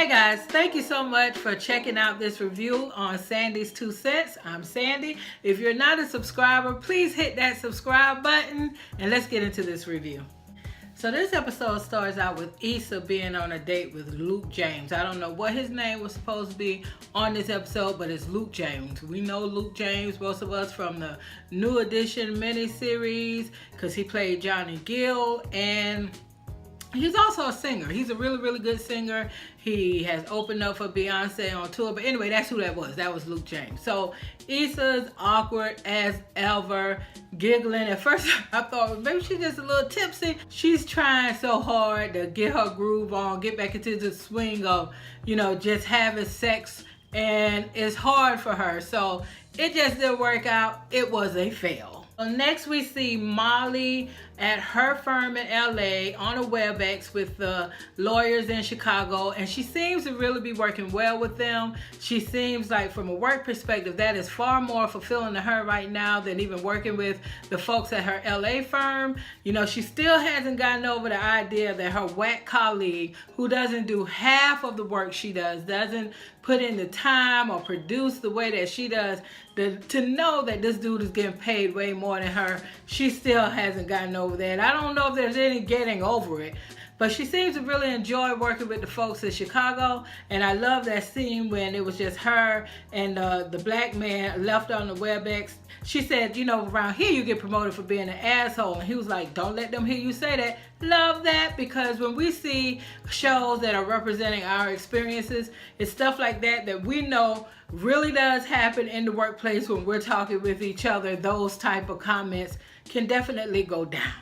Hey guys, thank you so much for checking out this review on Sandy's 2 Cents. I'm Sandy. If you're not a subscriber, please hit that subscribe button and let's get into this review. So this episode starts out with Issa being on a date with Luke James. I don't know what his name was supposed to be on this episode, but it's Luke James. We know Luke James, most of us, from the New Edition miniseries because he played Johnny Gill, and he's also a singer. He's a really, really good singer. He has opened up for Beyonce on tour. But anyway, that's who that was. That was Luke James. So Issa's awkward as ever, giggling. At first, I thought maybe she's just a little tipsy. She's trying so hard to get her groove on, get back into the swing of, just having sex. And it's hard for her. So it just didn't work out. It was a fail. So next we see Molly at her firm in LA on a WebEx with the lawyers in Chicago, and she seems to really be working well with them. She seems like, from a work perspective, that is far more fulfilling to her right now than even working with the folks at her LA firm. She still hasn't gotten over the idea that her whack colleague, who doesn't do half of the work she does, doesn't put in the time or produce the way that she does, to know that this dude is getting paid way more than her, she still hasn't gotten over that. I don't know if there's any getting over it, but she seems to really enjoy working with the folks in Chicago. And I love that scene when it was just her and the black man left on the WebEx. She said, around here you get promoted for being an asshole. And he was like, don't let them hear you say that. Love that, because when we see shows that are representing our experiences, it's stuff like that we know really does happen in the workplace when we're talking with each other. Those type of comments can definitely go down.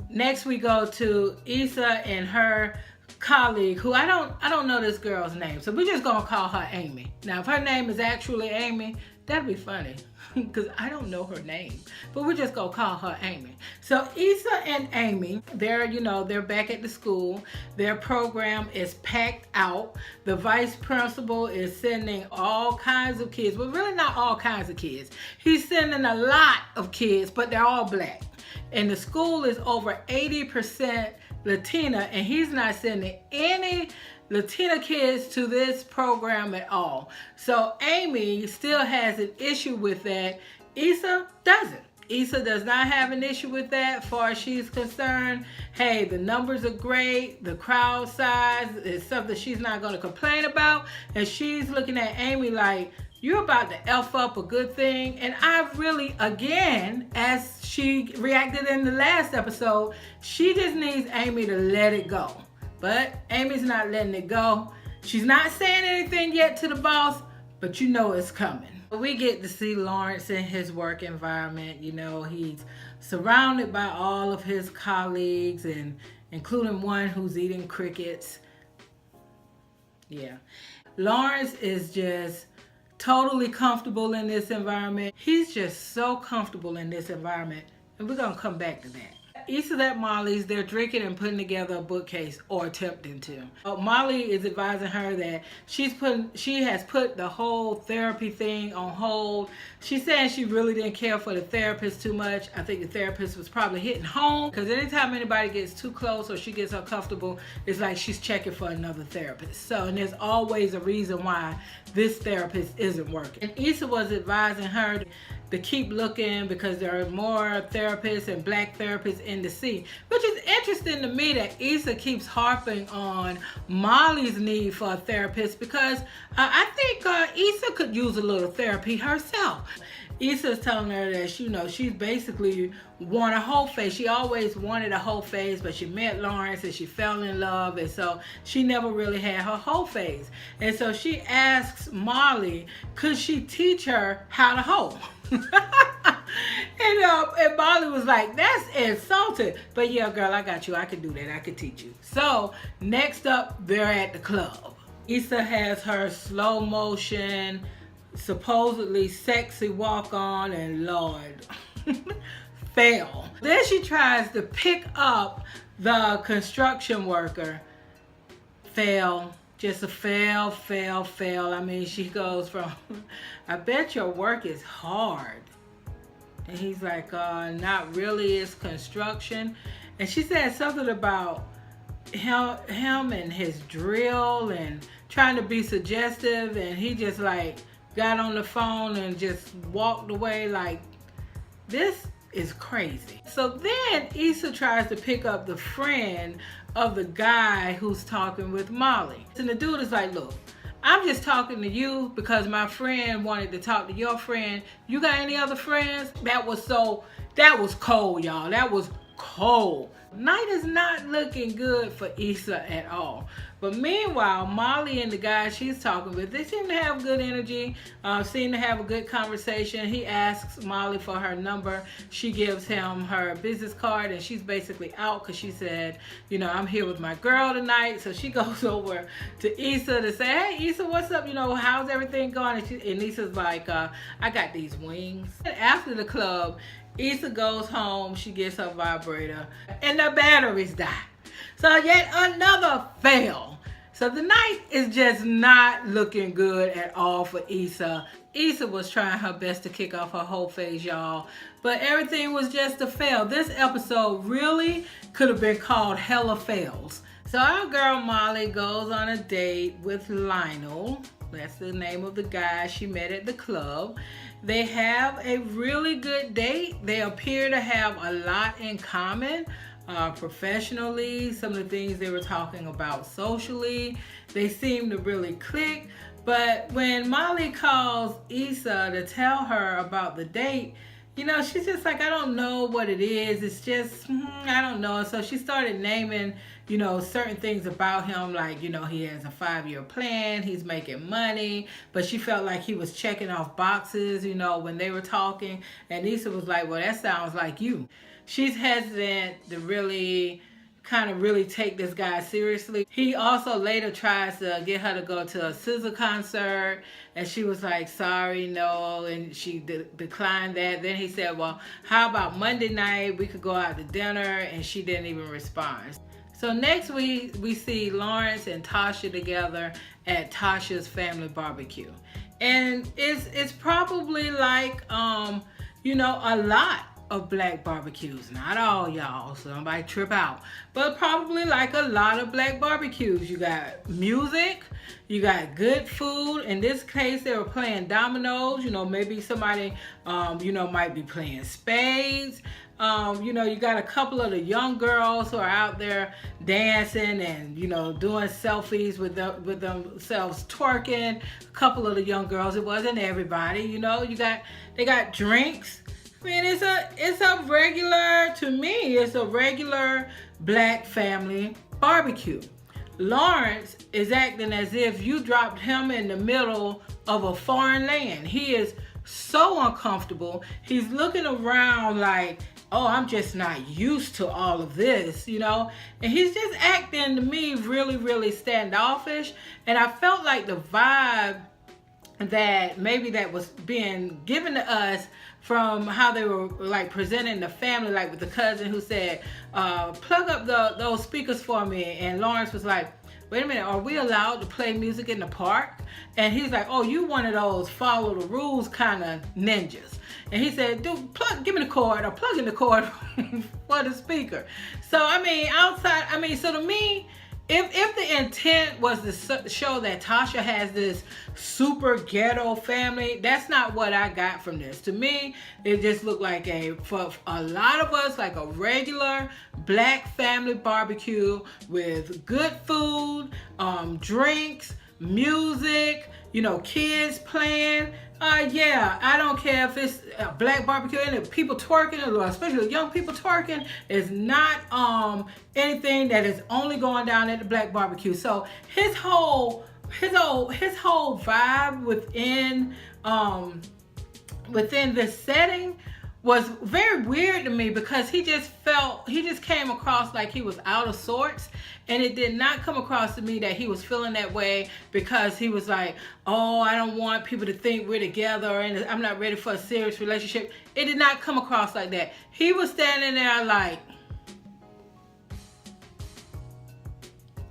Next we go to Issa and her colleague, who I don't know this girl's name, so we're just gonna call her Amy. Now if her name is actually Amy, that'd be funny because I don't know her name, but we're just gonna call her Amy. So Issa and Amy, they're back at the school. Their program is packed out. The vice principal is sending all kinds of kids. Well, really not all kinds of kids. He's sending a lot of kids, but they're all black. And the school is over 80% Latina, and he's not sending any Latina kids to this program at all. So Amy still has an issue with that. Issa doesn't. Issa does not have an issue with that, far as she's concerned. Hey, the numbers are great. The crowd size is something she's not going to complain about. And she's looking at Amy like, you're about to F up a good thing. And I really, again, as she reacted in the last episode, she just needs Amy to let it go. But Amy's not letting it go. She's not saying anything yet to the boss, but it's coming. We get to see Lawrence in his work environment. He's surrounded by all of his colleagues, and including one who's eating crickets. Yeah. Lawrence is just totally comfortable in this environment. He's just so comfortable in this environment, and we're gonna come back to that. Issa's at Molly's. They're drinking and putting together a bookcase, or attempting to. Molly is advising her that she has put the whole therapy thing on hold. She's saying she really didn't care for the therapist too much. I think the therapist was probably hitting home, because anytime anybody gets too close or she gets uncomfortable, it's like she's checking for another therapist. And there's always a reason why this therapist isn't working. And Issa was advising her to keep looking, because there are more therapists and black therapists in the sea. Which is interesting to me that Issa keeps harping on Molly's need for a therapist, because I think Issa could use a little therapy herself. Issa's telling her that she's basically want a whole face. She always wanted a whole face, but she met Lawrence and she fell in love, and so she never really had her whole face. And so she asks Molly, could she teach her how to hoe? And Molly was like, that's insulting. But yeah, girl, I got you. I could do that. I could teach you. So next up, they're at the club. Issa has her slow motion, supposedly sexy walk on, and Lord, fail. Then she tries to pick up the construction worker. Fail. Just a fail. I mean, she goes from, I bet your work is hard. And he's like, not really, it's construction. And she said something about him and his drill and trying to be suggestive, and he just like got on the phone and just walked away. Like, this is crazy. So then Issa tries to pick up the friend of the guy who's talking with Molly. And the dude is like, look, I'm just talking to you because my friend wanted to talk to your friend. You got any other friends? That was cold, y'all. That was cold. Night is not looking good for Issa at all. But meanwhile, Molly and the guy she's talking with, they seem to have good energy, seem to have a good conversation. He asks Molly for her number. She gives him her business card, and she's basically out because she said, you know, I'm here with my girl tonight. So she goes over to Issa to say, hey, Issa, what's up? You know, how's everything going? And Issa's like, I got these wings. And after the club, Issa goes home, she gets her vibrator, and the batteries die. So yet another fail. So the night is just not looking good at all for Issa. Issa was trying her best to kick off her whole phase, y'all, but everything was just a fail. This episode really could have been called Hella Fails. So our girl Molly goes on a date with Lionel. That's the name of the guy she met at the club. They have a really good date. They appear to have a lot in common. Professionally, some of the things they were talking about socially, they seem to really click. But when Molly calls Issa to tell her about the date, you know, she's just like, I don't know what it is. It's just, I don't know. So she started naming, you know, certain things about him, like, you know, he has a 5-year plan, he's making money, but she felt like he was checking off boxes, you know, when they were talking. And Issa was like, well, that sounds like you. She's hesitant to really take this guy seriously. He also later tries to get her to go to a SZA concert, and she was like, sorry, no, and she declined that. Then he said, well, how about Monday night, we could go out to dinner, and she didn't even respond. So next week, we see Lawrence and Tasha together at Tasha's family barbecue. And it's probably like, you know, a lot of black barbecues. Not all, y'all, so nobody trip out. But probably like a lot of black barbecues. You got music, you got good food. In this case, they were playing dominoes. You know, maybe somebody, you know, might be playing spades. You know, you got a couple of the young girls who are out there dancing and, you know, doing selfies with themselves, twerking. A couple of the young girls. It wasn't everybody, you know. They got drinks. I mean, it's a regular, to me, it's a regular black family barbecue. Lawrence is acting as if you dropped him in the middle of a foreign land. He is so uncomfortable. He's looking around like, oh, I'm just not used to all of this, you know? And he's just acting, to me, really, really standoffish. And I felt like the vibe that maybe that was being given to us from how they were like presenting the family, like with the cousin who said, plug up those speakers for me. And Lawrence was like, wait a minute, are we allowed to play music in the park? And he's like, oh, you one of those follow the rules kind of ninjas. And he said, dude, give me the cord, or plug in the cord for the speaker. So, I mean, so to me, if the intent was to show that Tasha has this super ghetto family, that's not what I got from this. To me, it just looked like for a lot of us, like a regular black family barbecue with good food, drinks, music, you know, kids playing. Yeah, I don't care if it's a black barbecue and the people twerking, or especially young people twerking, is not anything that is only going down at the black barbecue. So his whole vibe within this setting was very weird to me, because he just came across like he was out of sorts. And it did not come across to me that he was feeling that way because he was like, oh, I don't want people to think we're together and I'm not ready for a serious relationship. It did not come across like that. He was standing there like,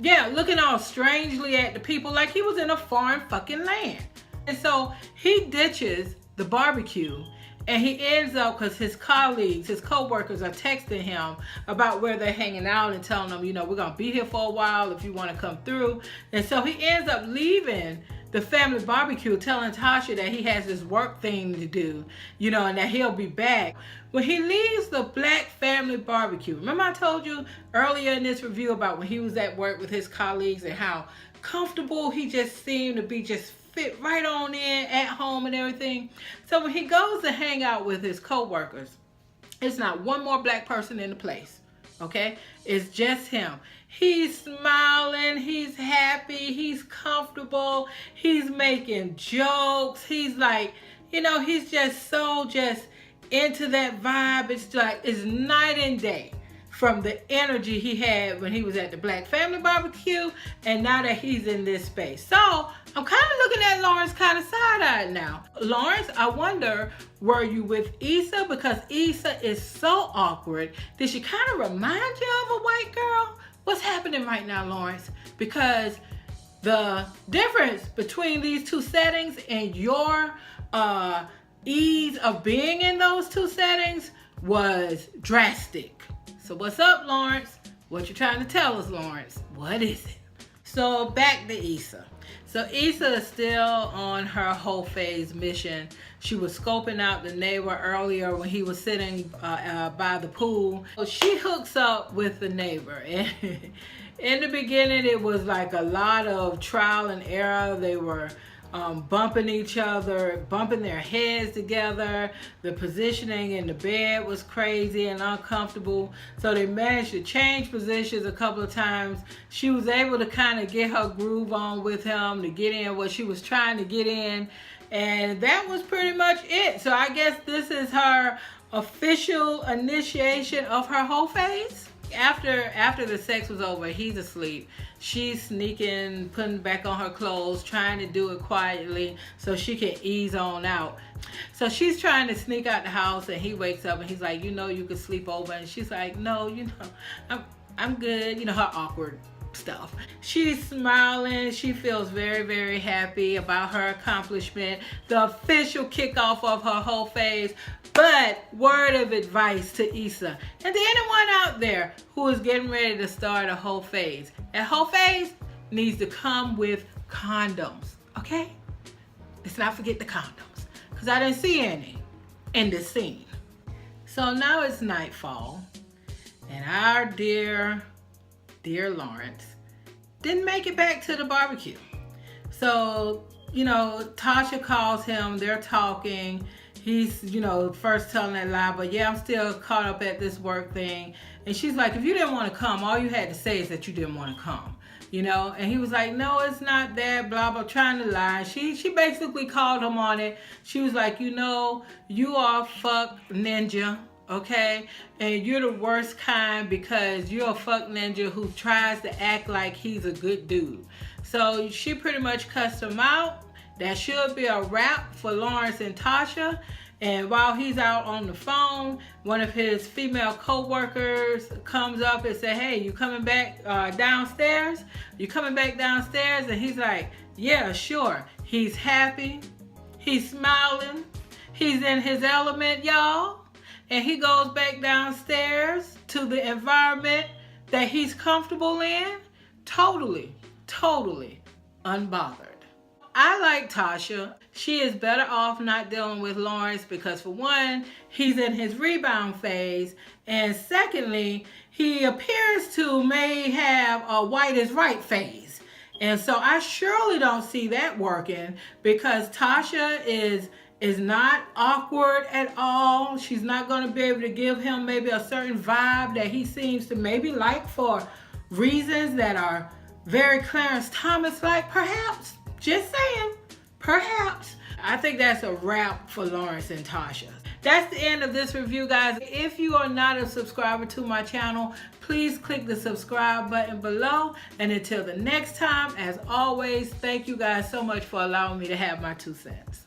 yeah, looking all strangely at the people like he was in a foreign fucking land. And so he ditches the barbecue And he ends up, because his colleagues, his co-workers are texting him about where they're hanging out and telling him, you know, we're going to be here for a while if you want to come through. And so he ends up leaving the family barbecue, telling Tasha that he has this work thing to do, you know, and that he'll be back. When he leaves the black family barbecue, remember I told you earlier in this review about when he was at work with his colleagues and how comfortable he just seemed to be, just fit right on in at home and everything. So when he goes to hang out with his co-workers, it's not one more black person in the place, okay? It's just him. He's smiling, he's happy, he's comfortable, he's making jokes, he's like, you know, he's just so into that vibe. It's like, it's night and day from the energy he had when he was at the black family barbecue and now that he's in this space. So I'm kind of looking at Lawrence kind of side-eyed now. Lawrence, I wonder, were you with Issa? Because Issa is so awkward. Did she kind of remind you of a white girl? What's happening right now, Lawrence? Because the difference between these two settings and your ease of being in those two settings was drastic. So what's up, Lawrence? What you trying to tell us, Lawrence? What is it? So back to Issa. So Issa is still on her whole phase mission. She was scoping out the neighbor earlier when he was sitting by the pool. So she hooks up with the neighbor. And in the beginning, it was like a lot of trial and error. They were bumping each other, bumping their heads together. The positioning in the bed was crazy and uncomfortable. So they managed to change positions a couple of times. She was able to kind of get her groove on with him to get in what she was trying to get in. And that was pretty much it. So I guess this is her official initiation of her whole phase. After the sex was over, he's asleep. She's sneaking, putting back on her clothes, trying to do it quietly so she can ease on out. So she's trying to sneak out the house and he wakes up and he's like, you know, you could sleep over. And she's like, no, you know, I'm good. You know, her awkward stuff. She's smiling. She feels very, very happy about her accomplishment, the official kickoff of her whole phase. But word of advice to Issa and to anyone out there who is getting ready to start a whole phase. That whole phase needs to come with condoms, okay? Let's not forget the condoms, because I didn't see any in this scene. So now it's nightfall, and our dear Lawrence didn't make it back to the barbecue. So, you know, Tasha calls him, they're talking. He's, you know, first telling that lie, but yeah, I'm still caught up at this work thing. And she's like, if you didn't want to come, all you had to say is that you didn't want to come, you know? And he was like, no, it's not that, blah, blah, trying to lie. She basically called him on it. She was like, you know, you are a fuck ninja, okay? And you're the worst kind because you're a fuck ninja who tries to act like he's a good dude. So she pretty much cussed him out. That should be a wrap for Lawrence and Tasha. And while he's out on the phone, one of his female co-workers comes up and says, hey, you coming back downstairs? You coming back downstairs? And he's like, yeah, sure. He's happy. He's smiling. He's in his element, y'all. And he goes back downstairs to the environment that he's comfortable in. Totally unbothered. I like Tasha. She is better off not dealing with Lawrence because, for one, he's in his rebound phase, and secondly, he appears to may have a white is right phase. And so I surely don't see that working because Tasha is not awkward at all. She's not going to be able to give him maybe a certain vibe that he seems to maybe like for reasons that are very Clarence Thomas-like, perhaps. Just saying, perhaps. I think that's a wrap for Lawrence and Tasha. That's the end of this review, guys. If you are not a subscriber to my channel, please click the subscribe button below. And until the next time, as always, thank you guys so much for allowing me to have my 2 cents.